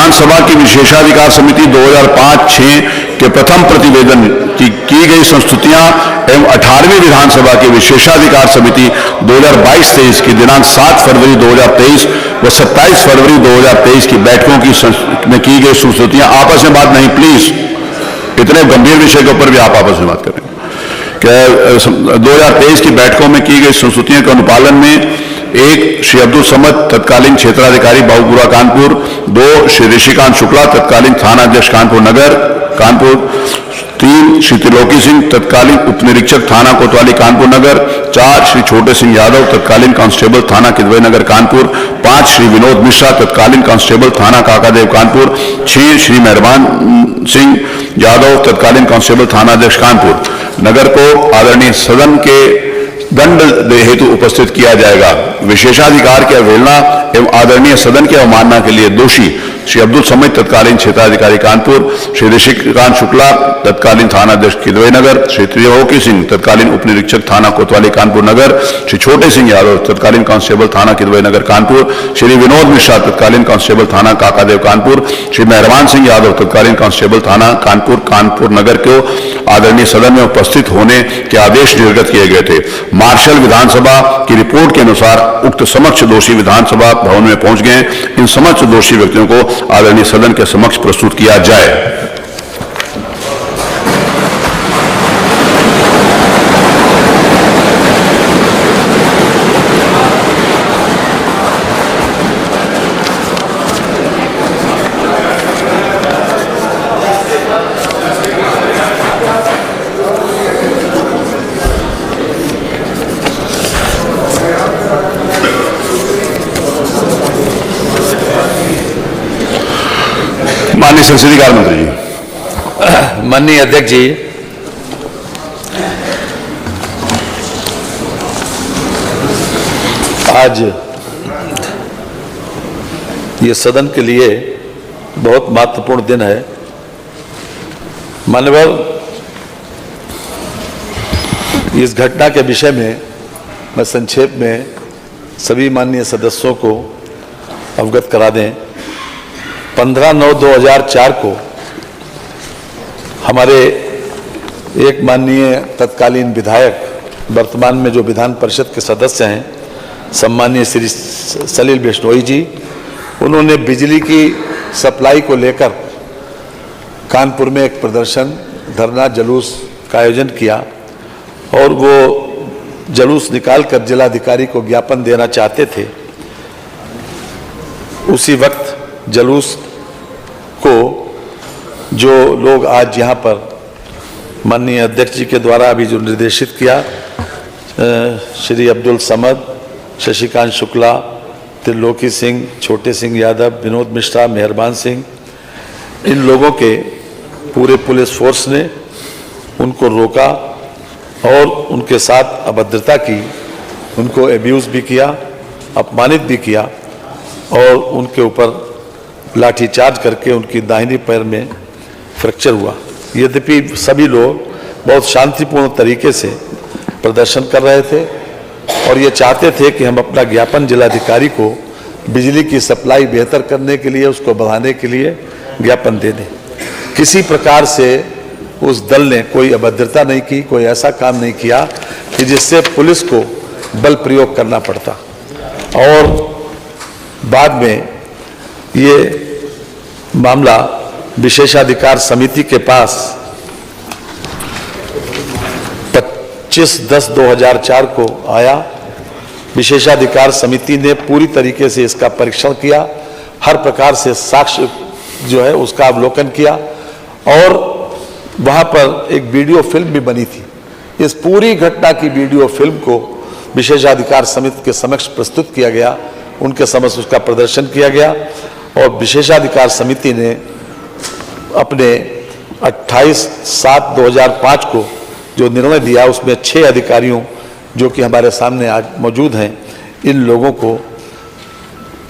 विधानसभा की विशेषाधिकार समिति 2005-6 के प्रथम प्रतिवेदन की गई संस्तुतियां एवं 18वीं विधानसभा की विशेषाधिकार समिति 2022-23 की दिनांक 7 फरवरी 2023 व 27 फरवरी 2023 की बैठकों में की गई संस्तुतियां आपस में बात नहीं, प्लीज, इतने गंभीर विषय के ऊपर भी आप आपस में बात करें। 2023 की बैठकों में की गई संस्तुतियों के अनुपालन में 1 श्री अब्दुल समद तत्कालीन क्षेत्राधिकारी बाबूपुरा कानपुर, 2 श्री ऋषिकांत शुक्ला तत्कालीन थानाध्यक्ष कानपुर नगर कानपुर, 3 श्री त्रिलोकी सिंह तत्कालीन उप निरीक्षक थाना कोतवाली कानपुर नगर, 4 श्री छोटे सिंह यादव तत्कालीन कांस्टेबल थाना किदवई नगर कानपुर, 5 श्री विनोद मिश्रा तत्कालीन कांस्टेबल थाना काकादेव कानपुर, 6 श्री मेहरबान सिंह यादव तत्कालीन कांस्टेबल थानाध्यक्ष कानपुर नगर को आदरणीय सदन के दंड हेतु उपस्थित किया जाएगा। विशेषाधिकार की अवहेलना एवं आदरणीय सदन की अवमानना के लिए दोषी श्री अब्दुल समद तत्कालीन क्षेत्राधिकारी कानपुर, श्री ऋषिकांत शुक्ला तत्कालीन थानाध्यक्ष किदवई नगर, श्री त्रिलोकी सिंह तत्कालीन उप निरीक्षक थाना कोतवाली कानपुर नगर, श्री छोटे सिंह यादव तत्कालीन कांस्टेबल थाना किदवई नगर कानपुर, श्री विनोद मिश्रा तत्कालीन कांस्टेबल थाना काकादेव कानपुर, श्री मेहरबान सिंह यादव तत्कालीन कांस्टेबल थाना कानपुर नगर को आदरणीय सदन में उपस्थित होने के आदेश निर्गत किए गए थे। मार्शल विधानसभा की रिपोर्ट के अनुसार उक्त समक्ष दोषी विधानसभा भवन में पहुंच गए। इन समक्ष दोषी व्यक्तियों को आदरणीय सदन के समक्ष प्रस्तुत किया जाए। माननीय संसदीय कार्य मंत्री जी। माननीय अध्यक्ष जी, आज ये सदन के लिए बहुत महत्वपूर्ण दिन है। माननीय इस घटना के विषय में मैं संक्षेप में सभी माननीय सदस्यों को अवगत करा दें। 15/9/2004 को हमारे एक माननीय तत्कालीन विधायक, वर्तमान में जो विधान परिषद के सदस्य हैं, सम्मानीय श्री सलील बिश्नोई जी, उन्होंने बिजली की सप्लाई को लेकर कानपुर में एक प्रदर्शन, धरना, जुलूस का आयोजन किया और वो जुलूस निकालकर जिलाधिकारी को ज्ञापन देना चाहते थे। उसी वक्त जुलूस को जो लोग आज यहाँ पर माननीय अध्यक्ष जी के द्वारा अभी जो निर्देशित किया, श्री अब्दुल समद, शशिकांत शुक्ला, त्रिलोकी सिंह, छोटे सिंह यादव, विनोद मिश्रा, मेहरबान सिंह, इन लोगों के पूरे पुलिस फोर्स ने उनको रोका और उनके साथ अभद्रता की, उनको एब्यूज़ भी किया, अपमानित भी किया और उनके ऊपर लाठीचार्ज करके उनकी दाहिनी पैर में फ्रैक्चर हुआ। यद्यपि सभी लोग बहुत शांतिपूर्ण तरीके से प्रदर्शन कर रहे थे और ये चाहते थे कि हम अपना ज्ञापन जिलाधिकारी को बिजली की सप्लाई बेहतर करने के लिए, उसको बढ़ाने के लिए ज्ञापन दे दें। किसी प्रकार से उस दल ने कोई अभद्रता नहीं की, कोई ऐसा काम नहीं किया कि जिससे पुलिस को बल प्रयोग करना पड़ता। और बाद में ये मामला विशेषाधिकार समिति के पास 25/10/2004 को आया। विशेषाधिकार समिति ने पूरी तरीके से इसका परीक्षण किया, हर प्रकार से साक्ष्य जो है उसका अवलोकन किया और वहाँ पर एक वीडियो फिल्म भी बनी थी। इस पूरी घटना की वीडियो फिल्म को विशेषाधिकार समिति के समक्ष प्रस्तुत किया गया, उनके समक्ष उसका प्रदर्शन किया गया और विशेषाधिकार समिति ने अपने 28/7/2005 को जो निर्णय दिया, उसमें 6 अधिकारियों जो कि हमारे सामने आज मौजूद हैं, इन लोगों को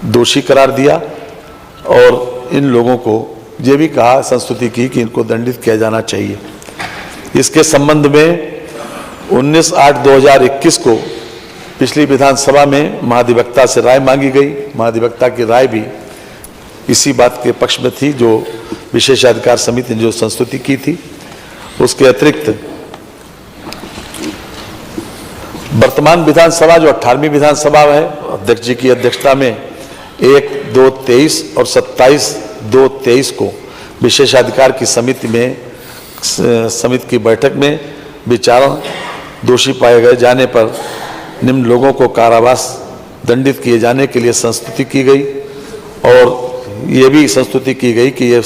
दोषी करार दिया और इन लोगों को ये भी कहा, संस्तुति की कि इनको दंडित किया जाना चाहिए। इसके संबंध में 19/8/2021 को पिछली विधानसभा में महाधिवक्ता से राय मांगी गई। महाधिवक्ता की राय भी इसी बात के पक्ष में थी जो विशेषाधिकार समिति ने जो संस्तुति की थी। उसके अतिरिक्त वर्तमान विधानसभा जो 18वीं विधानसभा है, अध्यक्ष जी की अध्यक्षता में 1-2-23 और 27-2-23 को विशेषाधिकार की समिति की बैठक में विचारण दोषी पाए गए जाने पर निम्न लोगों को कारावास दंडित किए जाने के लिए संस्तुति की गई और ये भी संस्तुति की गई कि ये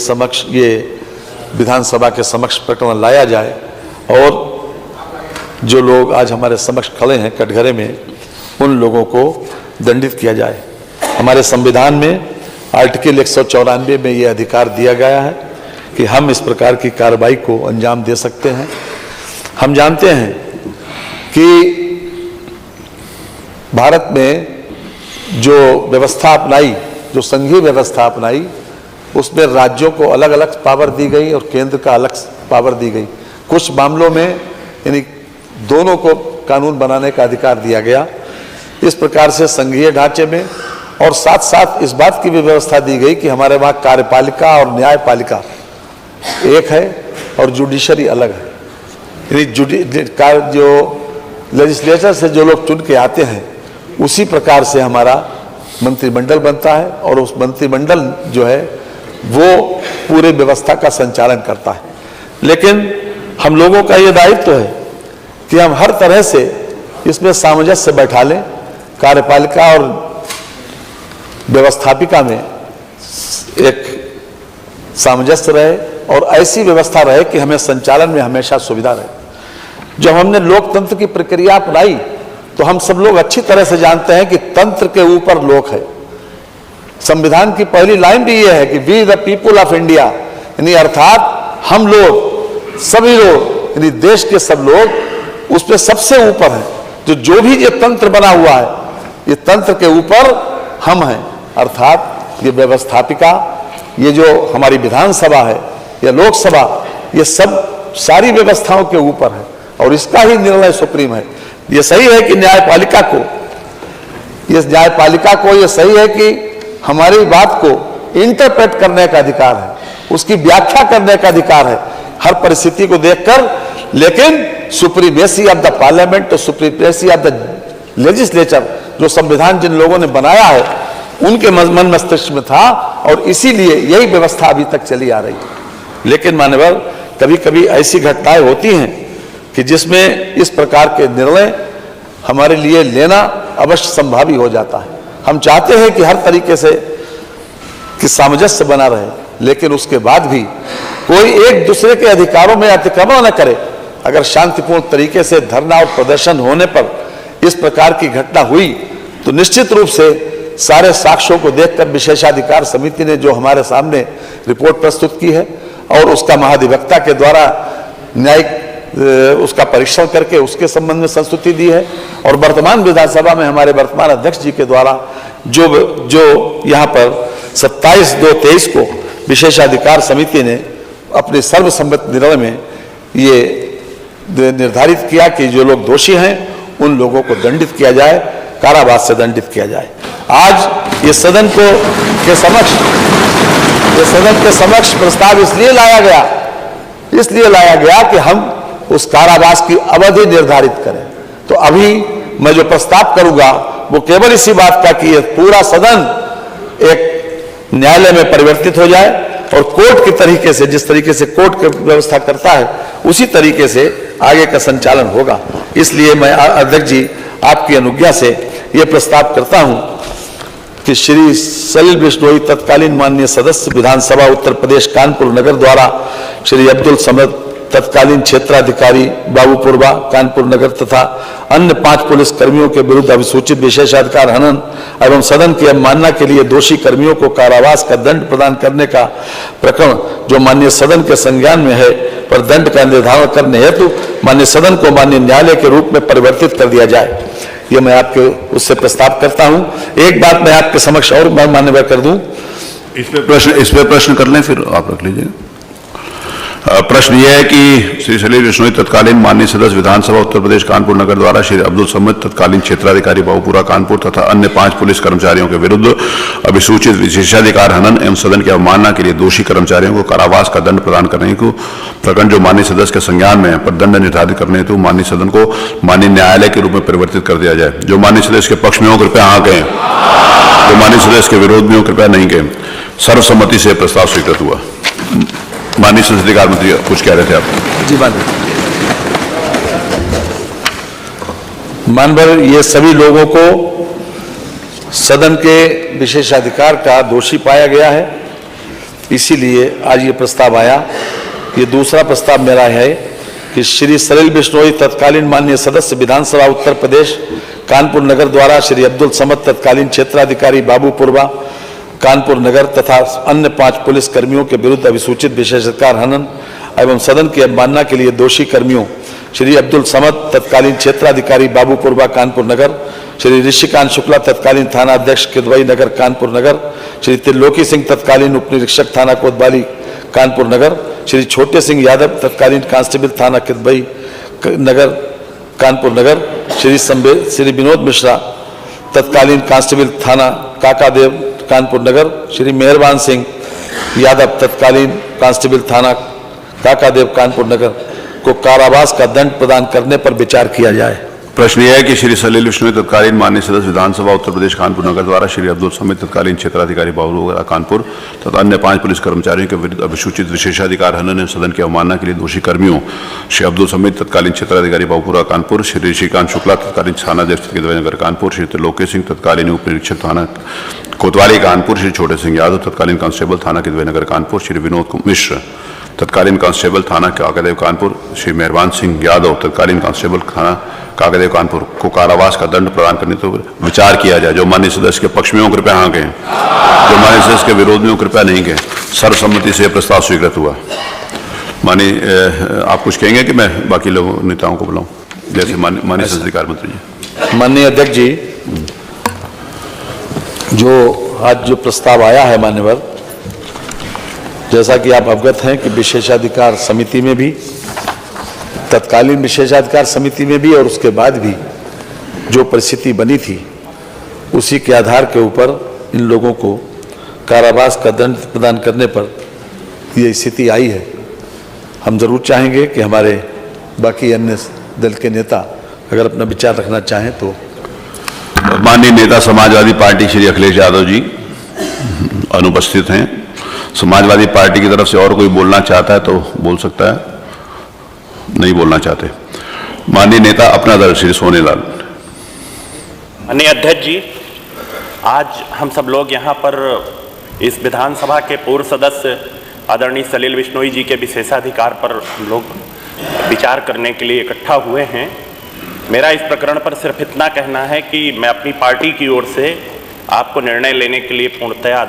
विधानसभा के समक्ष प्रकरण लाया जाए और जो लोग आज हमारे समक्ष खड़े हैं कटघरे में, उन लोगों को दंडित किया जाए। हमारे संविधान में आर्टिकल 194 में ये अधिकार दिया गया है कि हम इस प्रकार की कार्रवाई को अंजाम दे सकते हैं। हम जानते हैं कि भारत में जो व्यवस्था अपनाई, जो संघीय व्यवस्था अपनाई, उसमें राज्यों को अलग अलग पावर दी गई और केंद्र का अलग पावर दी गई। कुछ मामलों में यानी दोनों को कानून बनाने का अधिकार दिया गया। इस प्रकार से संघीय ढांचे में और साथ साथ इस बात की भी व्यवस्था दी गई कि हमारे वहाँ कार्यपालिका और न्यायपालिका एक है और जुडिशरी अलग है। यानी जो लेजिस्लेचर से जो लोग चुन के आते हैं उसी प्रकार से हमारा मंत्रिमंडल बनता है और उस मंत्रिमंडल जो है वो पूरे व्यवस्था का संचालन करता है। लेकिन हम लोगों का ये दायित्व है कि हम हर तरह से इसमें सामंजस्य बैठा लें, कार्यपालिका और व्यवस्थापिका में एक सामंजस्य रहे और ऐसी व्यवस्था रहे कि हमें संचालन में हमेशा सुविधा रहे। जब हमने लोकतंत्र की प्रक्रिया अपनाई तो हम सब लोग अच्छी तरह से जानते हैं कि तंत्र के ऊपर लोक है। संविधान की पहली लाइन भी ये है कि we the people of India, यानी अर्थात हम लोग, सभी लोग, यानी देश के सब लोग उसमें सबसे ऊपर है। जो भी ये तंत्र बना हुआ है, ये तंत्र के ऊपर हम हैं, अर्थात ये व्यवस्थापिका, ये जो हमारी विधानसभा है या लोकसभा, ये सब सारी व्यवस्थाओं के ऊपर है और इसका ही निर्णय सुप्रीम है। ये सही है कि न्यायपालिका को ये सही है कि हमारी बात को इंटरप्रेट करने का अधिकार है, उसकी व्याख्या करने का अधिकार है हर परिस्थिति को देखकर। लेकिन supremacy of the parliament, supremacy of the legislature, जो संविधान जिन लोगों ने बनाया है उनके मन मस्तिष्क में था और इसीलिए यही व्यवस्था अभी तक चली आ रही है। लेकिन मान्यवर, कभी कभी ऐसी घटनाएं होती हैं कि जिसमें इस प्रकार के निर्णय हमारे लिए लेना अवश्य संभावी हो जाता है। हम चाहते हैं कि हर तरीके से कि सामंजस्य बना रहे, लेकिन उसके बाद भी कोई एक दूसरे के अधिकारों में अतिक्रमण न करे। अगर शांतिपूर्ण तरीके से धरना और प्रदर्शन होने पर इस प्रकार की घटना हुई तो निश्चित रूप से सारे साक्ष्यों को देखकर विशेषाधिकार समिति ने जो हमारे सामने रिपोर्ट प्रस्तुत की है और उसका महाधिवक्ता के द्वारा न्यायिक उसका परीक्षण करके उसके संबंध में संस्तुति दी है और वर्तमान विधानसभा में हमारे वर्तमान अध्यक्ष जी के द्वारा जो यहाँ पर 27-2-23 को विशेषाधिकार समिति ने अपने सर्वसम्मत निर्णय में ये निर्धारित किया कि जो लोग दोषी हैं उन लोगों को दंडित किया जाए, कारावास से दंडित किया जाए। आज ये सदन के समक्ष प्रस्ताव इसलिए लाया गया कि हम उस कारावास की अवधि निर्धारित करें। तो अभी मैं जो प्रस्ताव करूंगा वो केवल इसी बात का कि ये पूरा सदन एक न्यायालय में परिवर्तित हो जाए और कोर्ट की तरीके से, जिस तरीके से कोर्ट की व्यवस्था करता है उसी तरीके से आगे का संचालन होगा। इसलिए मैं अध्यक्ष जी आपकी अनुज्ञा से यह प्रस्ताव करता हूं कि श्री सलिल बिश्नोई तत्कालीन माननीय सदस्य विधानसभा उत्तर प्रदेश कानपुर नगर द्वारा श्री अब्दुल समद तत्कालीन क्षेत्राधिकारी बाबूपुरवा कानपुर नगर तथा अन्य 5 पुलिस कर्मियों के विरुद्ध अभिसूचित विशेषाधिकार हनन एवं सदन की अवमानना के लिए दोषी कर्मियों को कारावास का दंड प्रदान करने का प्रकरण जो माननीय सदन के संज्ञान में है पर दंड का निर्धारण करने हेतु माननीय सदन को माननीय न्यायालय के रूप में परिवर्तित कर दिया जाए। ये मैं आपके उससे प्रस्ताव करता हूं। एक बात मैं आपके समक्ष और मान्यवर कर दूं, इस पे प्रश्न कर लें, फिर आप रख लीजिए। प्रश्न यह है कि श्री सलील बिश्नोई तत्कालीन माननीय सदस्य विधानसभा उत्तर प्रदेश कानपुर नगर द्वारा श्री अब्दुल समद तत्कालीन क्षेत्राधिकारी बाबूपुरा कानपुर तथा अन्य 5 पुलिस कर्मचारियों के विरुद्ध अभिसूचित विशेषाधिकार हनन एवं सदन की अवमानना के लिए दोषी कर्मचारियों को कारावास का दंड प्रदान करने को प्रकरण जो माननीय सदस्य के संज्ञान में है पर दंड निर्धारित करने हेतु माननीय सदन को माननीय न्यायालय के रूप में परिवर्तित कर दिया जाए। जो माननीय सदस्य के पक्ष में हो कृपया हाँ कहें, जो माननीय सदस्य के विरोध में हो कृपया नहीं कहें। सर्वसम्मति से प्रस्ताव स्वीकृत हुआ। माननीय संसदीय मंत्री कुछ कह रहे थे आप? जी माननीय ये सभी लोगों को सदन के विशेषाधिकार का दोषी पाया गया है, इसीलिए आज ये प्रस्ताव आया। ये दूसरा प्रस्ताव मेरा है कि श्री सलील बिश्नोई तत्कालीन माननीय सदस्य विधानसभा उत्तर प्रदेश कानपुर नगर द्वारा श्री अब्दुल समद तत्कालीन क्षेत्राधिकारी बाबूपुरवा कानपुर नगर तथा अन्य 5 पुलिस कर्मियों के विरुद्ध अभिसूचित विशेषाधिकार हनन एवं सदन की अवमानना के लिए दोषी कर्मियों श्री अब्दुल समद तत्कालीन क्षेत्राधिकारी बाबूपुरवा कानपुर नगर, श्री ऋषिकांत शुक्ला तत्कालीन थाना अध्यक्ष किदवई नगर कानपुर नगर, श्री त्रिलोकी सिंह तत्कालीन उप निरीक्षक थाना कोतवाली कानपुर नगर, श्री छोटे सिंह यादव तत्कालीन कांस्टेबल थाना किदवई नगर कानपुर नगर, श्री विनोद मिश्रा तत्कालीन कांस्टेबल थाना काकादेव कानपुर नगर, श्री मेहरबान सिंह यादव तत्कालीन कांस्टेबल थाना काकादेव कानपुर नगर को कारावास का दंड प्रदान करने पर विचार किया जाए। प्रश्न यह है कि श्री सलील बिश्नोई तत्कालीन माननीय सदस्य विधानसभा उत्तर प्रदेश कानपुर नगर द्वारा श्री अब्दुल समद तत्कालीन क्षेत्राधिकारी बाबूपुरा कानपुर तथा अन्य 5 पुलिस कर्मचारियों के विरुद्ध अभिसूचित विशेषाधिकार हनन एवं सदन की अवमानना के लिए दोषी कर्मियों श्री अब्दुल समद तत्कालीन क्षेत्राधिकारी बाबूपुरा कानपुर, श्री ऋषिकांत शुक्ला तत्कालीन थानाध्यक्ष किदवई नगर कानपुर, श्री त्रिलोकी सिंह तत्कालीन उप निरीक्षक थाना कोतवाली कानपुर, श्री छोटे सिंह यादव तत्कालीन कांस्टेबल थाना किदवई नगर कानपुर, श्री विनोद मिश्र तत्कालीन कांस्टेबल थाना काकादेव कानपुर, श्री मेहरबान सिंह यादव तत्कालीन कांस्टेबल थाना काकादेव कानपुर को कारावास का दंड प्रदान करने पर विचार किया जाए। जो माननीय सदस्य के पक्ष में हो कृपया हाँ कहें, जो माननीय सदस्य के विरोध में हो कृपया नहीं कहें। सर्वसम्मति से प्रस्ताव स्वीकृत हुआ। माननीय आप कुछ कहेंगे कि मैं बाकी लोगों नेताओं को बुलाऊं? जैसे माननीय संसदीय मंत्री जी। माननीय अध्यक्ष जी, जो आज जो प्रस्ताव आया है मान्यवर, जैसा कि आप अवगत हैं कि विशेषाधिकार समिति में भी, तत्कालीन विशेषाधिकार समिति में भी और उसके बाद भी जो परिस्थिति बनी थी उसी के आधार के ऊपर इन लोगों को कारावास का दंड प्रदान करने पर ये स्थिति आई है। हम जरूर चाहेंगे कि हमारे बाकी अन्य दल के नेता अगर अपना विचार रखना चाहें तो। माननीय नेता समाजवादी पार्टी श्री अखिलेश यादव जी अनुपस्थित हैं। समाजवादी पार्टी की तरफ से और कोई बोलना चाहता है तो बोल सकता है, नहीं बोलना चाहते। माननीय नेता अपना दल श्री सोनेलाल। माननीय अध्यक्ष जी, आज हम सब लोग यहाँ पर इस विधानसभा के पूर्व सदस्य आदरणीय सलील बिश्नोई जी के विशेषाधिकार पर हम लोग विचार करने के लिए इकट्ठा हुए हैं। मेरा इस प्रकरण पर सिर्फ इतना कहना है कि मैं अपनी पार्टी की ओर से आपको निर्णय लेने के लिए पूर्णतया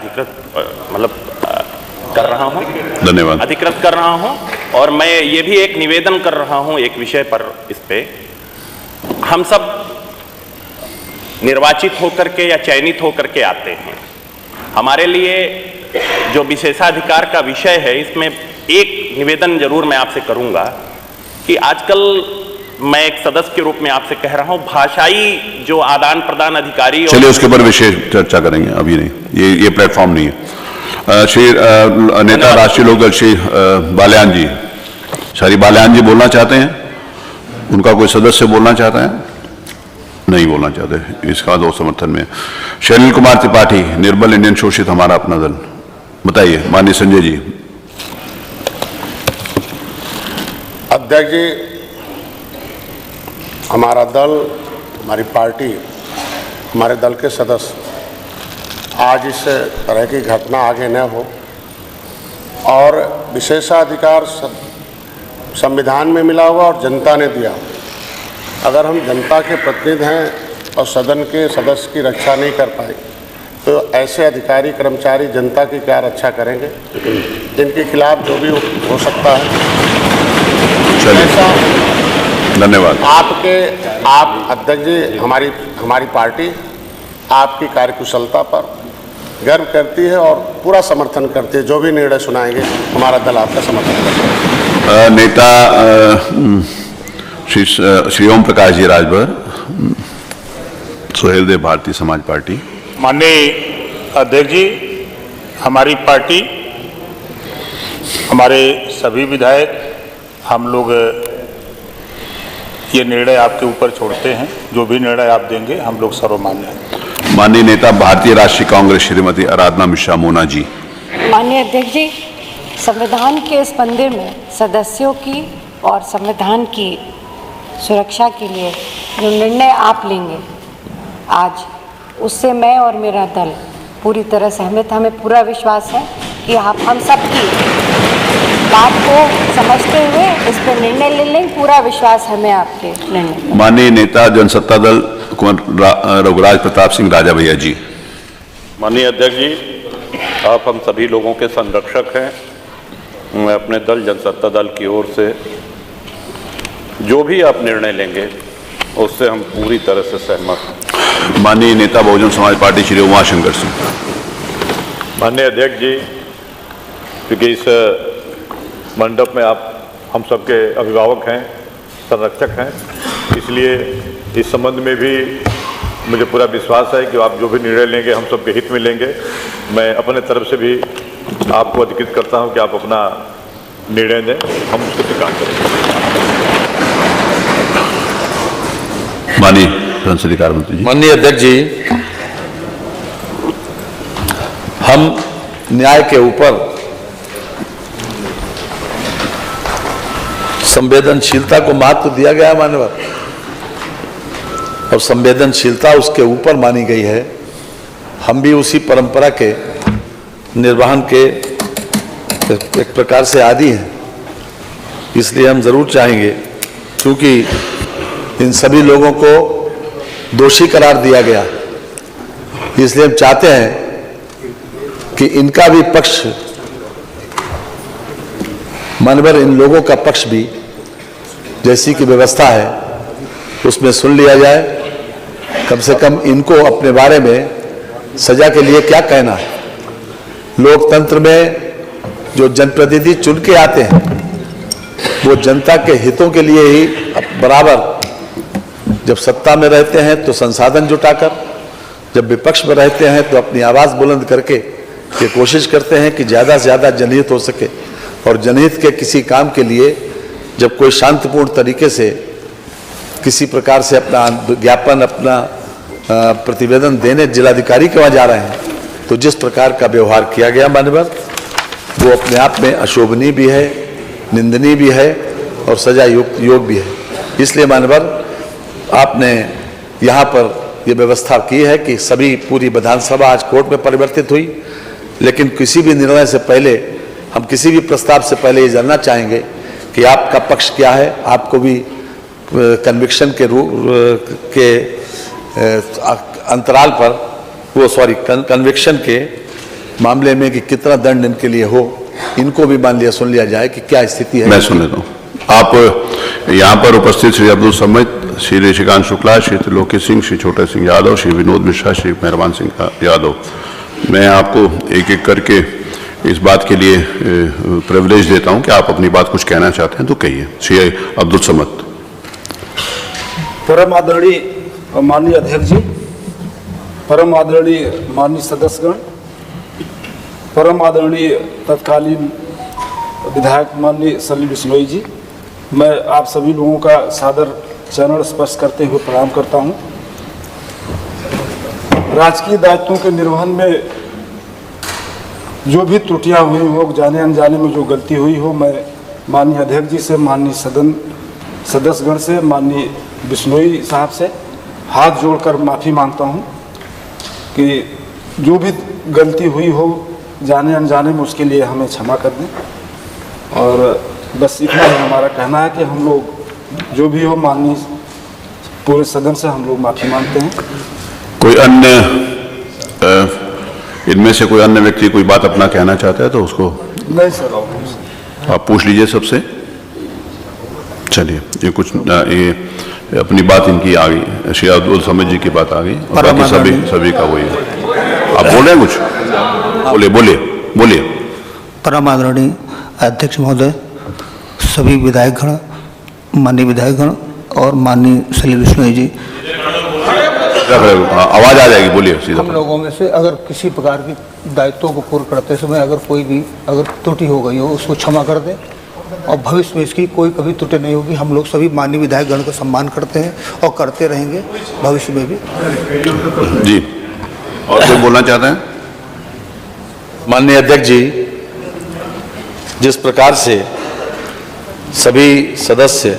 कर रहा हूं, धन्यवाद, अधिकृत कर रहा हूं। और मैं ये भी एक निवेदन कर रहा हूं एक विषय पर, इस पे हम सब निर्वाचित होकर के या चयनित होकर के आते हैं। हमारे लिए जो विशेषाधिकार का विषय है, इसमें एक निवेदन जरूर मैं आपसे करूंगा कि आजकल मैं एक सदस्य के रूप में आपसे कह रहा हूं, भाषाई जो आदान प्रदान अधिकारी, चलिए उसके ऊपर विशेष चर्चा करेंगे, अभी नहीं, ये प्लेटफॉर्म नहीं है। श्री नेता राष्ट्रीय लोकदल श्री बाल्यान जी, श्री बाल्यान जी बोलना चाहते हैं? उनका कोई सदस्य बोलना चाहता है? नहीं बोलना चाहते, इसका दो समर्थन में। शैलील कुमार त्रिपाठी, निर्बल इंडियन शोषित हमारा अपना दल, बताइए। माननीय संजय जी। अध्यक्ष जी, हमारा दल, हमारी पार्टी, हमारे दल के सदस्य आज इस तरह की घटना आगे न हो, और विशेषाधिकार संविधान में मिला हुआ और जनता ने दिया। अगर हम जनता के प्रतिनिधि हैं और सदन के सदस्य की रक्षा नहीं कर पाए तो ऐसे अधिकारी कर्मचारी जनता की क्या रक्षा करेंगे? इनके खिलाफ जो भी हो सकता है। ऐसा धन्यवाद। आप अध्यक्ष जी, हमारी पार्टी आपकी कार्यकुशलता पर गर्व करती है और पूरा समर्थन करती है। जो भी निर्णय सुनाएंगे हमारा दल आपका समर्थन करता है। नेता श्री ओम प्रकाश जी राजभर, सुहेल देव, भारतीय समाज पार्टी। माननीय अध्यक्ष जी, हमारी पार्टी, हमारे सभी विधायक, हम लोग ये निर्णय आपके ऊपर छोड़ते हैं। जो भी निर्णय आप देंगे हम लोग सर्वमान्य हैं। माननीय नेता भारतीय राष्ट्रीय कांग्रेस श्रीमती आराधना मिश्रा मोना जी। माननीय अध्यक्ष जी, संविधान के इस मंदिर में सदस्यों की और संविधान की सुरक्षा के लिए जो निर्णय आप लेंगे आज, उससे मैं और मेरा दल पूरी तरह सहमत। हमें पूरा विश्वास है कि आप हम सब की बात को समझते हुए इस पर निर्णय ले लें। पूरा विश्वास हमें आपके निर्णय। माननीय नेता जनसत्ता दल कुंवर रघुराज प्रताप सिंह राजा भैया जी। माननीय अध्यक्ष जी, आप हम सभी लोगों के संरक्षक हैं। मैं अपने दल जनसत्ता दल की ओर से जो भी आप निर्णय लेंगे उससे हम पूरी तरह से सहमत हैं। माननीय नेता बहुजन समाज पार्टी श्री उमाशंकर सिंह। माननीय अध्यक्ष जी, क्योंकि इस मंडप में आप हम सबके अभिभावक हैं, संरक्षक हैं, इसलिए इस संबंध में भी मुझे पूरा विश्वास है कि आप जो भी निर्णय लेंगे हम सबके हित में लेंगे। मैं अपने तरफ से भी आपको अधिकृत करता हूं कि आप अपना निर्णय दें, हम उसको स्वीकार करेंगे। माननीय संसदीय कार्य मंत्री जी। माननीय अध्यक्ष जी, हम न्याय के ऊपर संवेदनशीलता को महत्व दिया गया मान्यवर, और संवेदनशीलता उसके ऊपर मानी गई है। हम भी उसी परंपरा के निर्वहन के एक प्रकार से आदी हैं। इसलिए हम जरूर चाहेंगे, क्योंकि इन सभी लोगों को दोषी करार दिया गया, इसलिए हम चाहते हैं कि इनका भी पक्ष, मानवर इन लोगों का पक्ष भी जैसी की व्यवस्था है उसमें सुन लिया जाए। कम से कम इनको अपने बारे में सजा के लिए क्या कहना है। लोकतंत्र में जो जनप्रतिनिधि चुन के आते हैं वो जनता के हितों के लिए ही बराबर, जब सत्ता में रहते हैं तो संसाधन जुटाकर, जब विपक्ष में रहते हैं तो अपनी आवाज़ बुलंद करके ये कोशिश करते हैं कि ज़्यादा से ज़्यादा जनहित हो सके। और जनहित के किसी काम के लिए जब कोई शांतिपूर्ण तरीके से किसी प्रकार से अपना ज्ञापन, अपना प्रतिवेदन देने जिलाधिकारी के वहाँ जा रहे हैं, तो जिस प्रकार का व्यवहार किया गया मान्यवर, वो अपने आप में अशोभनीय भी है, निंदनीय भी है और सजा योग भी है। इसलिए मान्यवर, आपने यहाँ पर ये व्यवस्था की है कि सभी पूरी विधानसभा आज कोर्ट में परिवर्तित हुई, लेकिन किसी भी निर्णय से पहले, हम किसी भी प्रस्ताव से पहले ये जानना चाहेंगे कि आपका पक्ष क्या है। आपको भी कन्विक्शन के अंतराल पर, कन्विक्शन के मामले में कि कितना दंड इनके लिए हो, इनको भी मान लिया, सुन लिया जाए कि क्या स्थिति है। मैं सुन लेता हूँ। आप यहाँ पर उपस्थित श्री अब्दुल समद, श्री ऋषिकांत शुक्ला, श्री त्रिलोकी सिंह, श्री छोटे सिंह यादव, श्री विनोद मिश्रा, श्री मेहरबान सिंह यादव, मैं आपको एक एक करके इस बात के लिए प्रिविलेज देता हूं कि आप अपनी बात कुछ कहना चाहते हैं तो कहिए। श्री अब्दुल समद। परम आदरणीय माननीय अध्यक्ष जी, परम आदरणीय माननीय सदस्यगण, परम आदरणीय तत्कालीन विधायक माननीय सलील बिश्नोई जी, मैं आप सभी लोगों का सादर चरण स्पर्श करते हुए प्रणाम करता हूं। राजकीय दायित्वों के निर्वहन में जो भी त्रुटियां हुई हो, जाने अनजाने में जो गलती हुई हो, मैं माननीय अध्यक्ष जी से, माननीय सदन सदस्यगण से, माननीय बिश्नोई साहब से हाथ जोड़कर माफ़ी मांगता हूं कि जो भी गलती हुई हो जाने अनजाने में, उसके लिए हमें क्षमा कर दें। और बस इतना ही हमारा कहना है कि हम लोग जो भी हो, माननीय पूरे सदन से हम लोग माफ़ी मांगते हैं। कोई अन्य इनमें से कोई अन्य व्यक्ति कोई बात अपना कहना चाहता है तो उसको? नहीं सर, आप पूछ लीजिए सबसे। चलिए, ये कुछ ये अपनी बात इनकी आ गई, श्री अब्दुल समद जी की बात आ गई, और बाकी सभी का वही है। आप बोल रहे हैं कुछ? बोलिए बोलिए बोलिए। परम आदरणीय अध्यक्ष महोदय, सभी विधायकगण, माननीय विधायकगण और माननीय सलील बिश्नोई जी, आवाज आ जाएगी, बोलिए सीधा। हम लोगों में से अगर किसी प्रकार की दायित्वों को पूर्ण करते समय अगर कोई भी त्रुटि हो गई हो उसको क्षमा कर दें और भविष्य में इसकी कोई कभी त्रुटि नहीं होगी। हम लोग सभी माननीय विधायकगण का सम्मान करते हैं और करते रहेंगे भविष्य में भी। जी, और कोई बोलना चाहते हैं? माननीय अध्यक्ष जी, जिस प्रकार से सभी सदस्य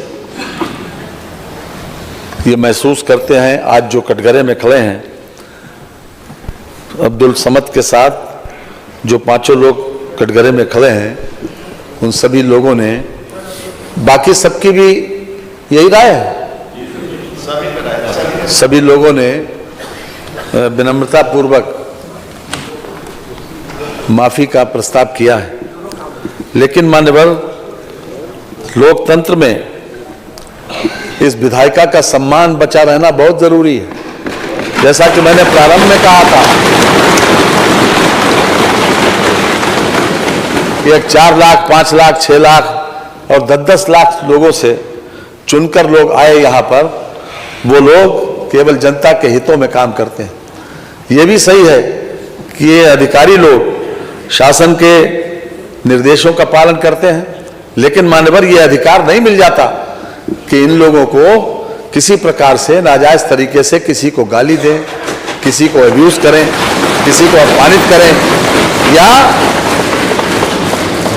ये महसूस करते हैं, आज जो कटघरे में खड़े हैं, अब्दुल समद के साथ जो पांचों लोग कटघरे में खड़े हैं, उन सभी लोगों ने, बाकी सबकी भी यही राय है, सभी लोगों ने विनम्रता पूर्वक माफी का प्रस्ताव किया है। लेकिन मान्यवर, लोकतंत्र में इस विधायिका का सम्मान बचा रहना बहुत जरूरी है। जैसा कि मैंने प्रारंभ में कहा था कि एक 4 लाख, 5 लाख, 6 लाख और 10-10 लाख लोगों से चुनकर लोग आए यहाँ पर, वो लोग केवल जनता के हितों में काम करते हैं। ये भी सही है कि ये अधिकारी लोग शासन के निर्देशों का पालन करते हैं, लेकिन मान्यवर ये अधिकार नहीं मिल जाता कि इन लोगों को किसी प्रकार से नाजायज तरीके से किसी को गाली दें, किसी को अब्यूज करें, किसी को अपमानित करें या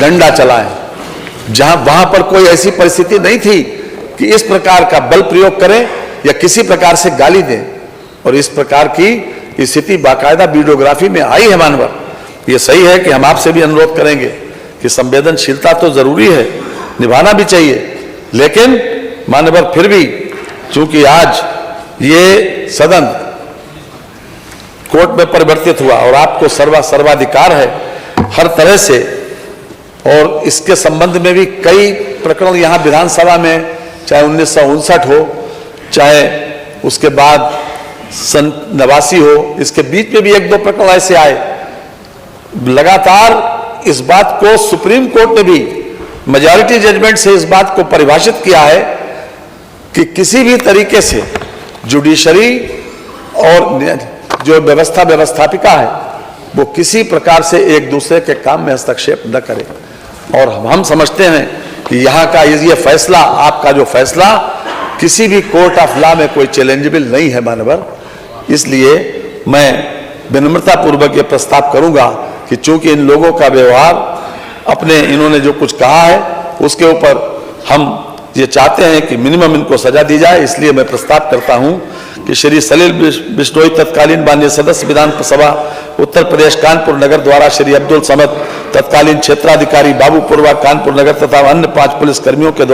डंडा चलाएं। जहां वहां पर कोई ऐसी परिस्थिति नहीं थी कि इस प्रकार का बल प्रयोग करें या किसी प्रकार से गाली दें, और इस प्रकार की स्थिति बाकायदा वीडियोग्राफी में आई है। मानवर, ये सही है कि हम आपसे भी अनुरोध करेंगे कि संवेदनशीलता तो जरूरी है, निभाना भी चाहिए, लेकिन मान्यवर फिर भी चूंकि आज ये सदन कोर्ट में परिवर्तित हुआ और आपको सर्वाधिकार है हर तरह से, और इसके संबंध में भी कई प्रकरण यहाँ विधानसभा में, चाहे 1959 हो, चाहे उसके बाद सन 89 हो, इसके बीच में भी 1-2 प्रकरण ऐसे आए। लगातार इस बात को सुप्रीम कोर्ट ने भी मेजॉरिटी जजमेंट से इस बात को परिभाषित किया है कि किसी भी तरीके से जुडिशरी और जो व्यवस्थापिका है वो किसी प्रकार से एक दूसरे के काम में हस्तक्षेप न करे। और हम समझते हैं कि यहाँ का ये फैसला, आपका जो फैसला किसी भी कोर्ट ऑफ लॉ में कोई चैलेंजेबल नहीं है मानवर। इसलिए मैं विनम्रता पूर्वक ये प्रस्ताव करूंगा कि चूंकि इन लोगों का व्यवहार, अपने इन्होंने जो कुछ कहा है उसके ऊपर हम ये चाहते हैं कि मिनिमम इनको सजा दी जाए, इसलिए मैं प्रस्ताव करता हूं कि श्री सलील बिश्नोई तत्कालीन माननीय सदस्य विधानसभा उत्तर प्रदेश कानपुर नगर द्वारा श्री अब्दुल समद तत्कालीन क्षेत्राधिकारी बाबूपुरवा कानपुर नगर तथा अन्य 5 पुलिस कर्मियों के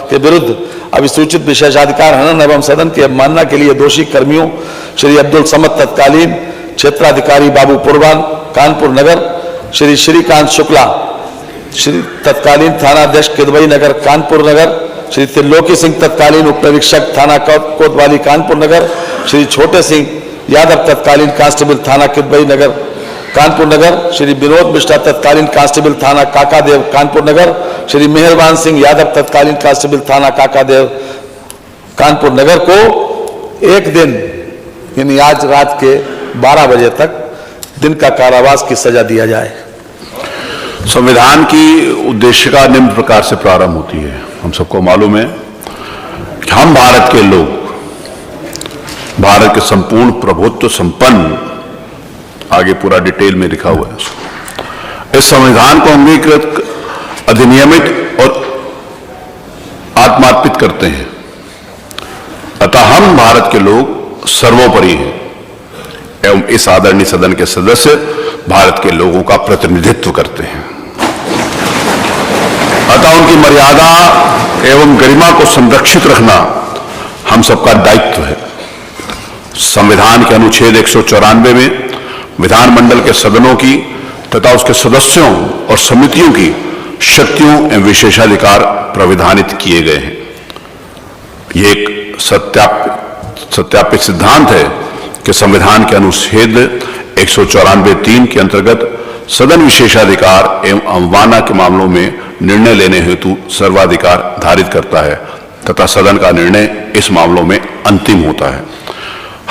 के विरुद्ध अभिसूचित विशेषाधिकार हनन एवं सदन की अवमानना के लिए दोषी कर्मियों श्री अब्दुल समद तत्कालीन क्षेत्राधिकारी बाबूपुरवा कानपुर नगर, श्री श्रीकांत शुक्ला श्री तत्कालीन थानाध्यक्ष किदवई नगर कानपुर नगर, श्री त्रिलोकी सिंह तत्कालीन उप निरीक्षक थाना कोतवाली कानपुर नगर, श्री छोटे सिंह यादव तत्कालीन कांस्टेबल थाना किदवई नगर कानपुर नगर, श्री विनोद मिश्रा तत्कालीन कांस्टेबल थाना काकादेव कानपुर नगर, श्री मेहरबान सिंह यादव तत्कालीन कांस्टेबल थाना काकादेव कानपुर नगर को 1 दिन यानी आज रात के 12 बजे तक दिन का कारावास की सजा दिया जाए। संविधान की उद्देशिका निम्न प्रकार से प्रारंभ होती है। हम सबको मालूम है कि हम भारत के लोग, भारत के संपूर्ण प्रभुत्व संपन्न, आगे पूरा डिटेल में लिखा हुआ है। इस संविधान को अंगीकृत, अधिनियमित और आत्मार्पित करते हैं। अतः हम भारत के लोग सर्वोपरि हैं एवं इस आदरणीय सदन के सदस्य भारत के लोगों का प्रतिनिधित्व करते हैं। अतः उनकी मर्यादा एवं गरिमा को संरक्षित रखना हम सबका दायित्व है। संविधान के अनुच्छेद 194 में विधानमंडल के सदनों की तथा उसके सदस्यों और समितियों की शक्तियों एवं विशेषाधिकार प्राविधानित किए गए हैं। ये एक सत्यापित सिद्धांत है कि संविधान के अनुच्छेद 194(3) के अंतर्गत सदन विशेषाधिकार एवं अवमानना के मामलों में निर्णय लेने हेतु सर्वाधिकार धारित करता है तथा सदन का निर्णय इस मामलों में अंतिम होता है।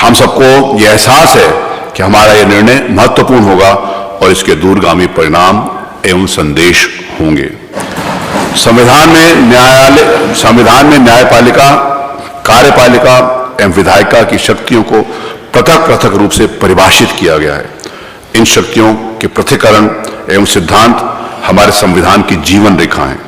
हम सबको यह एहसास है कि हमारा यह निर्णय महत्वपूर्ण होगा और इसके दूरगामी परिणाम एवं संदेश होंगे। संविधान में न्यायपालिका, कार्यपालिका एवं विधायिका की शक्तियों को पृथक पृथक रूप से परिभाषित किया गया है। इन शक्तियों के पृथक्करण एवं सिद्धांत हमारे संविधान की जीवन रेखा हैं।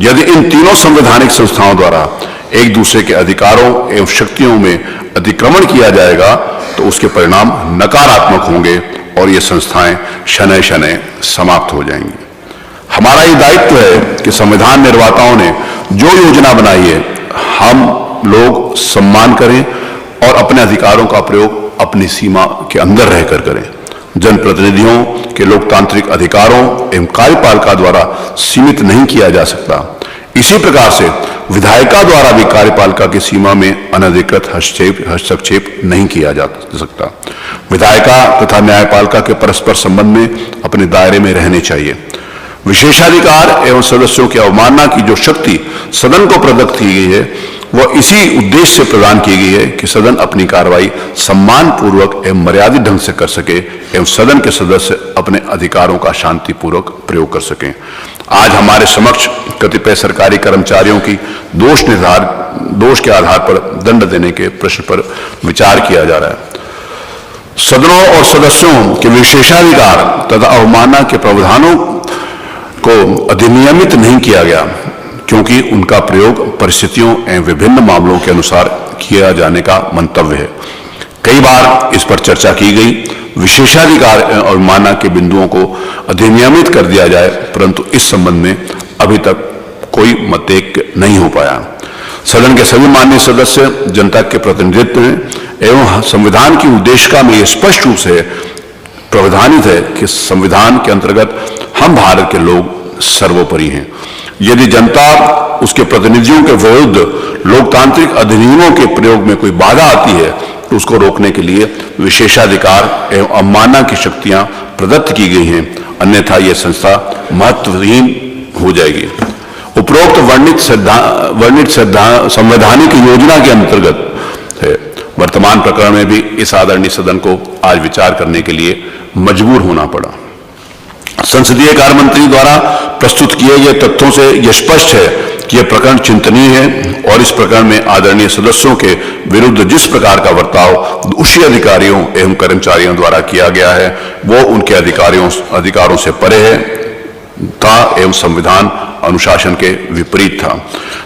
यदि इन तीनों संवैधानिक संस्थाओं द्वारा एक दूसरे के अधिकारों एवं शक्तियों में अतिक्रमण किया जाएगा तो उसके परिणाम नकारात्मक होंगे और ये संस्थाएं शनैः शनैः समाप्त हो जाएंगी। हमारा ये दायित्व है कि संविधान निर्माताओं ने जो योजना बनाई है हम लोग सम्मान करें और अपने अधिकारों का प्रयोग अपनी सीमा के अंदर रहकर करें। जनप्रतिनिधियों के लोकतांत्रिक अधिकारों एवं कार्यपालिका द्वारा सीमित नहीं किया जा सकता। इसी प्रकार से विधायिका द्वारा भी कार्यपालिका की सीमा में अनधिकृत हस्तक्षेप नहीं किया जा सकता। विधायिका तथा न्यायपालिका के परस्पर संबंध में अपने दायरे में रहने चाहिए। विशेषाधिकार एवं सदस्यों की अवमानना की जो शक्ति सदन को प्रदत्त की गई है वह इसी उद्देश्य से प्रदान की गई है कि सदन अपनी कार्रवाई सम्मान पूर्वक एवं मर्यादित ढंग से कर सके एवं सदन के सदस्य अपने अधिकारों का शांतिपूर्वक प्रयोग कर सकें। आज हमारे समक्ष कतिपय सरकारी कर्मचारियों की दोष के आधार पर दंड देने के प्रश्न पर विचार किया जा रहा है। सदनों और सदस्यों के विशेषाधिकार तथा अवमानना के प्रावधानों को अधिनियमित नहीं किया गया क्योंकि उनका प्रयोग परिस्थितियों एवं विभिन्न मामलों के अनुसार किया जाने का मंतव्य है। कई बार इस पर चर्चा की गई। विशेषाधिकार और अवमानना के बिंदुओं को अधिनियमित कर दिया जाए, परंतु इस संबंध में अभी तक कोई मतैक्य नहीं हो पाया। सदन के सभी माननीय सदस्य जनता के प्रतिनिधित्व हैं एवं संविधान की उद्देशिका में यह स्पष्ट रूप से प्रावधानित है कि संविधान के अंतर्गत हम भारत के लोग सर्वोपरि हैं। यदि जनता उसके प्रतिनिधियों के विरुद्ध लोकतांत्रिक अधिनियमों के प्रयोग में कोई बाधा आती है तो उसको रोकने के लिए विशेषाधिकार एवं अवमानना की शक्तियां प्रदत्त की गई हैं, अन्यथा यह संस्था महत्वहीन हो जाएगी। उपरोक्त वर्णित संवैधानिक योजना के अंतर्गत है। वर्तमान प्रकरण में भी इस आदरणीय सदन को आज विचार करने के लिए मजबूर होना पड़ा। संसदीय कार्य मंत्री द्वारा प्रस्तुत किए गए तथ्यों से यह स्पष्ट है कि यह प्रकरण चिंतनीय है और इस प्रकरण में आदरणीय सदस्यों के विरुद्ध जिस प्रकार का बर्ताव दोषी अधिकारियों एवं कर्मचारियों द्वारा किया गया है वो उनके अधिकारों से परे है था एवं संविधान अनुशासन के विपरीत था।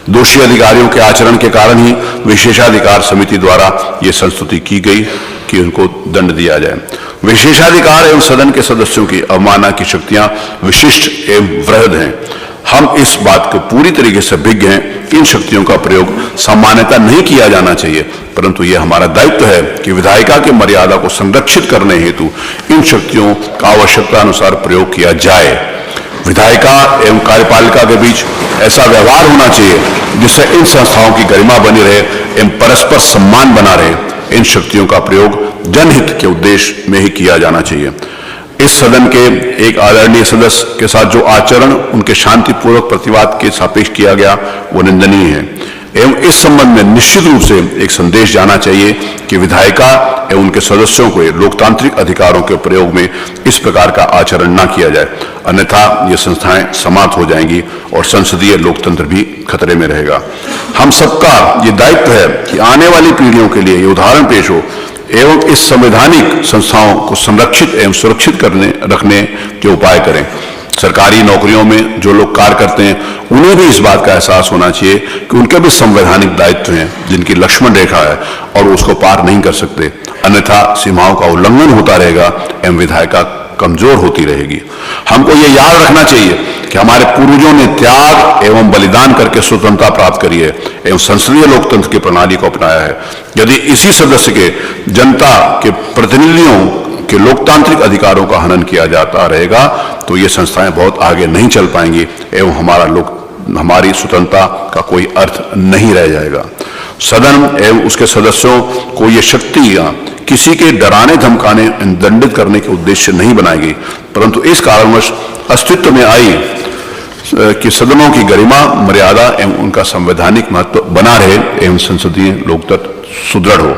दोषी अधिकारियों के आचरण के कारण ही विशेषाधिकार समिति द्वारा यह संस्तुति की गई कि उनको दंड दिया जाए। विशेषाधिकार एवं सदन के सदस्यों की अवमानना की शक्तियां विशिष्ट एवं वृहद हैं। हम इस बात को पूरी तरीके से विज्ञ हैं कि इन शक्तियों का प्रयोग सामान्यतः नहीं किया जाना चाहिए, परंतु यह हमारा दायित्व है कि विधायिका की मर्यादा को संरक्षित करने हेतु इन शक्तियों का आवश्यकता अनुसार प्रयोग किया जाए। विधायिका एवं कार्यपालिका के बीच ऐसा व्यवहार होना चाहिए जिससे इन संस्थाओं की गरिमा बनी रहे एवं परस्पर सम्मान बना रहे। इन शक्तियों का प्रयोग जनहित के उद्देश्य में ही किया जाना चाहिए। इस सदन के एक आदरणीय सदस्य के साथ जो आचरण उनके शांतिपूर्वक प्रतिवाद के सापेक्ष किया गया वो निंदनीय है एवं इस संबंध में निश्चित रूप से एक संदेश जाना चाहिए कि विधायिका एवं उनके सदस्यों को लोकतांत्रिक अधिकारों के प्रयोग में इस प्रकार का आचरण न किया जाए, अन्यथा ये संस्थाएं समाप्त हो जाएंगी और संसदीय लोकतंत्र भी खतरे में रहेगा। हम सबका ये दायित्व है कि आने वाली पीढ़ियों के लिए ये उदाहरण पेश हो एवं इस संवैधानिक संस्थाओं को संरक्षित एवं सुरक्षित रखने के उपाय करें। सरकारी नौकरियों में जो लोग कार्य करते हैं उन्हें भी इस बात का एहसास होना चाहिए कि उनके भी संवैधानिक दायित्व हैं जिनकी लक्ष्मण रेखा है और उसको पार नहीं कर सकते, अन्यथा सीमाओं का उल्लंघन होता रहेगा एवं विधायिका कमजोर होती रहेगी। हमको ये याद रखना चाहिए कि हमारे पूर्वजों ने त्याग एवं बलिदान करके स्वतंत्रता प्राप्त करी है एवं संसदीय लोकतंत्र की प्रणाली को अपनाया है। यदि इसी सदस्य के जनता के प्रतिनिधियों के लोकतांत्रिक अधिकारों का हनन किया जाता रहेगा तो ये संस्थाएं बहुत आगे नहीं चल पाएंगी एवं हमारी स्वतंत्रता का कोई अर्थ नहीं रह जाएगा। सदन एवं उसके सदस्यों को ये शक्तियां किसी के डराने धमकाने दंडित करने के उद्देश्य नहीं बनाई गई, परंतु इस कारणवश अस्तित्व में आई कि सदनों की गरिमा, मर्यादा एवं उनका संवैधानिक महत्व बना रहे एवं संसदीय लोकतंत्र सुदृढ़ हो।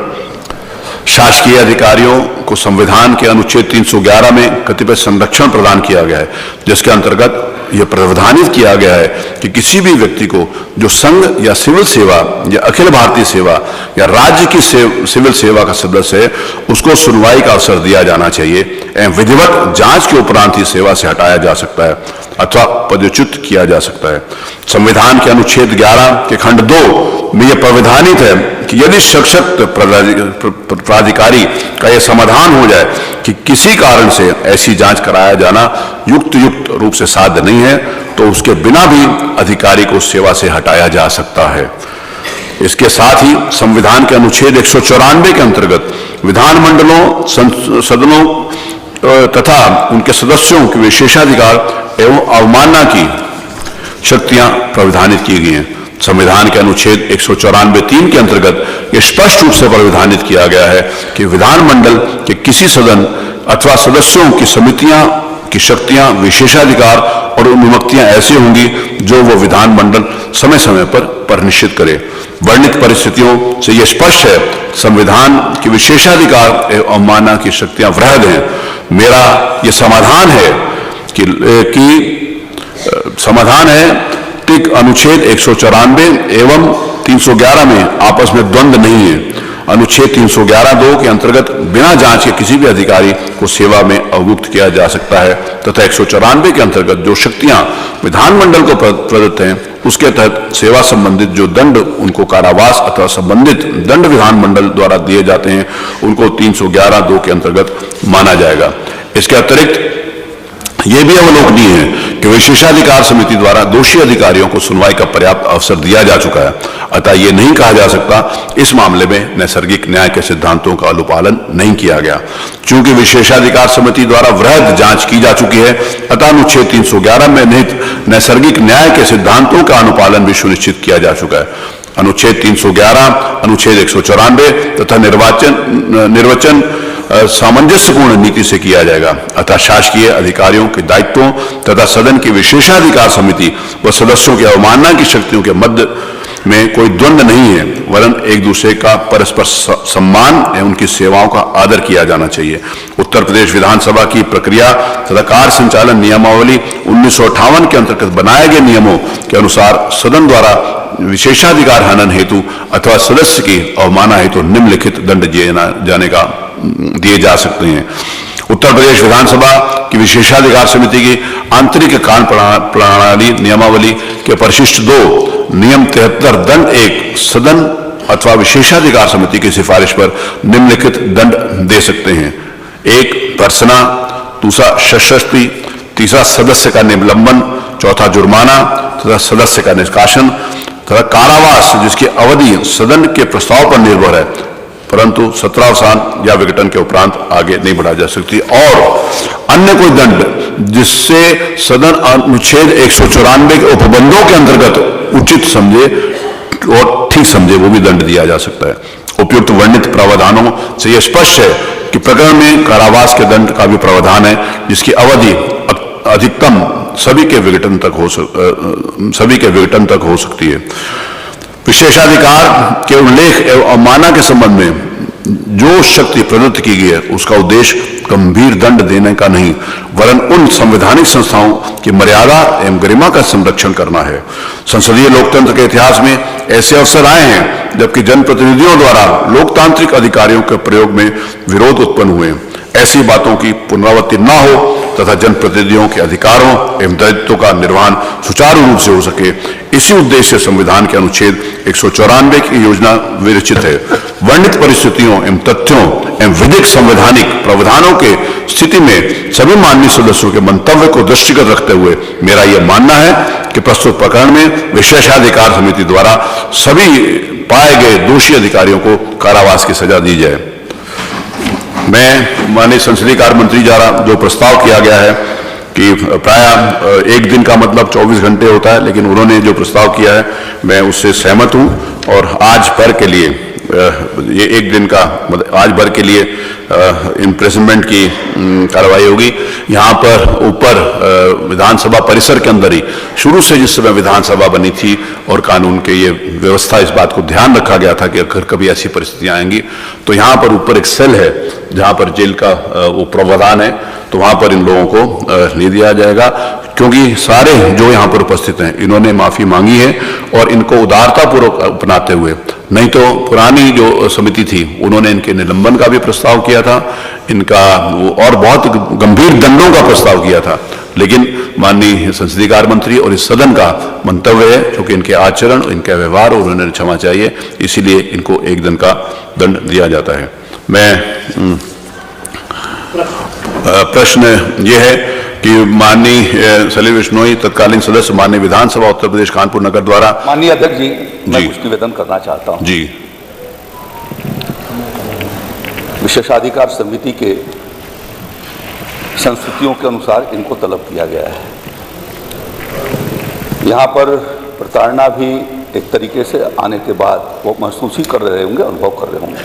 शासकीय अधिकारियों को संविधान के अनुच्छेद 311 में कतिपय संरक्षण प्रदान किया गया है, जिसके अंतर्गत यह प्रावधानित किया गया है कि किसी भी व्यक्ति को जो संघ या सिविल सेवा या अखिल भारतीय सेवा या राज्य की सिविल सेवा का सदस्य है, उसको सुनवाई का अवसर दिया जाना चाहिए एवं विधिवत जांच के उपरांत ही सेवा से हटाया जा सकता है अथवा पदच्युत किया जा सकता है। संविधान के अनुच्छेद 11 के खंड 2 में यह प्रावधानित है कि यदि सशक्त प्राधिकारी का यह समाधान हो जाए कि किसी कारण से ऐसी जांच कराया जाना युक्त रूप से साध्य नहीं है, तो उसके बिना भी अधिकारी को सेवा से हटाया जा सकता है। इसके साथ ही संविधान के अनुच्छेद 194 के अंतर्गत विधानमंडलों, सदनों तथा उनके सदस्यों के विशेषाधिकार एवं अवमानना की शक्तियां प्रावधानित की गई हैं। संविधान के अनुच्छेद 194(3) के अंतर्गत यह स्पष्ट रूप से प्रावधानित किया गया है कि विधानमंडल के किसी सदन अथवा सदस्यों की समितियां की शक्तियां, विशेषाधिकार और अनुमतियां ऐसी होंगी जो वो विधानमंडल समय समय पर निश्चित करे। वर्णित परिस्थितियों से यह स्पष्ट है, संविधान के विशेषाधिकार एवं अवमानना की शक्तियां वृहद हैं। मेरा यह समाधान है कि अनुच्छेद 194 एवं 311 में आपस में द्वंद्व नहीं है। अनुच्छेद 311(2) के अंतर्गत बिना जांच के किसी भी अधिकारी को सेवा में अवमुक्त किया जा सकता है तथा 194 के अंतर्गत जो शक्तियां विधानमंडल को प्रदत्त हैं, उसके तहत सेवा संबंधित जो दंड उनको कारावास अथवा संबंधित दंड विधानमंडल द्वारा दिए जाते हैं, उनको 311(2) के अंतर्गत माना जाएगा। इसके अतिरिक्त यह भी अवलोकनीय है कि विशेषाधिकार समिति द्वारा दोषी अधिकारियों को सुनवाई का पर्याप्त अवसर दिया जा चुका है, अतः यह नहीं कहा जा सकता इस मामले में नैसर्गिक न्याय के सिद्धांतों का अनुपालन नहीं किया गया। चूंकि विशेषाधिकार समिति द्वारा वृहद जांच की जा चुकी है, अतः अनुच्छेद 311 में निहित नैसर्गिक न्याय के सिद्धांतों का अनुपालन भी सुनिश्चित किया जा चुका है। अनुच्छेद 311, अनुच्छेद 194 तथा निर्वचन सामंजस्यपूर्ण नीति से किया जाएगा, अतः शासकीय अधिकारियों के दायित्वों तथा सदन की विशेषाधिकार समिति व सदस्यों की अवमानना की शक्तियों के मध्य में कोई द्वंद्व नहीं है, वरन एक दूसरे का परस्पर सम्मान एवं उनकी सेवाओं का आदर किया जाना चाहिए। उत्तर प्रदेश विधानसभा की प्रक्रिया तथा कार्य संचालन नियमावली 1958 के अंतर्गत बनाए गए नियमों के अनुसार सदन द्वारा विशेषाधिकार हनन हेतु अथवा सदस्य की अवमानना हेतु निम्नलिखित दंड दिए जा सकते हैं। उत्तर प्रदेश विधानसभा की विशेषाधिकार समिति की आंतरिक कार्य प्रणाली नियमावली के परिशिष्ट 2 नियम 73 दंड 1 सदन अथवा विशेषाधिकार समिति की सिफारिश पर निम्नलिखित दंड दे सकते हैं। 1 भर्त्सना, दूसरा शस्त्री, तीसरा सदस्य का निलंबन, चौथा जुर्माना तथा सदस्य का निष्कासन तथा कारावास, जिसकी अवधि सदन के प्रस्ताव पर निर्भर है, परंतु सत्रावसान या विघटन के उपरांत आगे नहीं बढ़ा जा सकती, और अन्य कोई दंड जिससे सदन अनुच्छेद 194 के उपबंधों के अंतर्गत उचित समझे और ठीक समझे, वो भी दंड दिया जा सकता है। उपयुक्त वर्णित प्रावधानों से यह स्पष्ट है कि प्रकरण में कारावास के दंड का भी प्रावधान है, जिसकी अवधि अधिकतम सभी के विघटन तक हो सकती है। विशेषाधिकार के उल्लेख एवं अवमानना के संबंध में जो शक्ति प्रदत्त की गई है, उसका उद्देश्य गंभीर दंड देने का नहीं, वरन उन संवैधानिक संस्थाओं की मर्यादा एवं गरिमा का संरक्षण करना है। संसदीय लोकतंत्र के इतिहास में ऐसे अवसर आए हैं जबकि जनप्रतिनिधियों द्वारा लोकतांत्रिक अधिकारियों के प्रयोग में विरोध उत्पन्न हुए। ऐसी बातों की पुनरावृत्ति न हो तथा जनप्रतिनिधियों के अधिकारों एवं दायित्वों का निर्वहन सुचारू रूप से हो सके, इसी उद्देश्य से संविधान के अनुच्छेद 194 की योजना विरचित है। वर्णित परिस्थितियों एवं तथ्यों एवं विधिक संवैधानिक प्रावधानों के स्थिति में सभी माननीय सदस्यों के मंतव्य को दृष्टिगत रखते हुए मेरा यह मानना है कि प्रस्तुत प्रकरण में विशेषाधिकार समिति द्वारा सभी पाए गए दोषी अधिकारियों को कारावास की सजा दी जाए। मैं माननीय संसदीय कार्य मंत्री द्वारा जो प्रस्ताव किया गया है कि प्राय एक दिन का मतलब 24 घंटे होता है, लेकिन उन्होंने जो प्रस्ताव किया है मैं उससे सहमत हूं और आज भर के लिए ये एक दिन का मतलब आज भर के लिए इम्प्रिजनमेंट की कार्रवाई होगी। यहाँ पर ऊपर विधानसभा परिसर के अंदर ही शुरू से जिस समय विधानसभा बनी थी और कानून के ये व्यवस्था, इस बात को ध्यान रखा गया था कि अगर कभी ऐसी परिस्थितियां आएंगी तो यहाँ पर ऊपर एक सेल है जहाँ पर जेल का वो प्रावधान है, तो वहाँ पर इन लोगों को ले दिया जाएगा, क्योंकि सारे जो यहाँ पर उपस्थित हैं इन्होंने माफ़ी मांगी है और इनको उदारतापूर्वक अपनाते हुए, नहीं तो पुरानी जो समिति थी उन्होंने इनके निलंबन का भी प्रस्ताव किया था, इनका वो और बहुत गंभीर दंडों का प्रस्ताव किया था, लेकिन माननीय संसदीय कार्य मंत्री और इस सदन का मंतव्य है क्योंकि इनके आचरण, इनके व्यवहार और उन्हें क्षमा चाहिए, इसीलिए इनको एक दिन का दंड दिया जाता है। मैं प्रश्न ये है कि माननीय सलील बिश्नोई तत्कालीन सदस्य माननीय विधानसभा उत्तर प्रदेश कानपुर नगर द्वारा। माननीय अध्यक्ष जी, मैं कुछ निवेदन करना चाहता हूं। जी। विशेषाधिकार समिति के संस्तुतियों के अनुसार इनको तलब किया गया है। यहाँ पर प्रताड़ना भी एक तरीके से आने के बाद वो महसूस ही कर रहे होंगे, अनुभव कर रहे होंगे।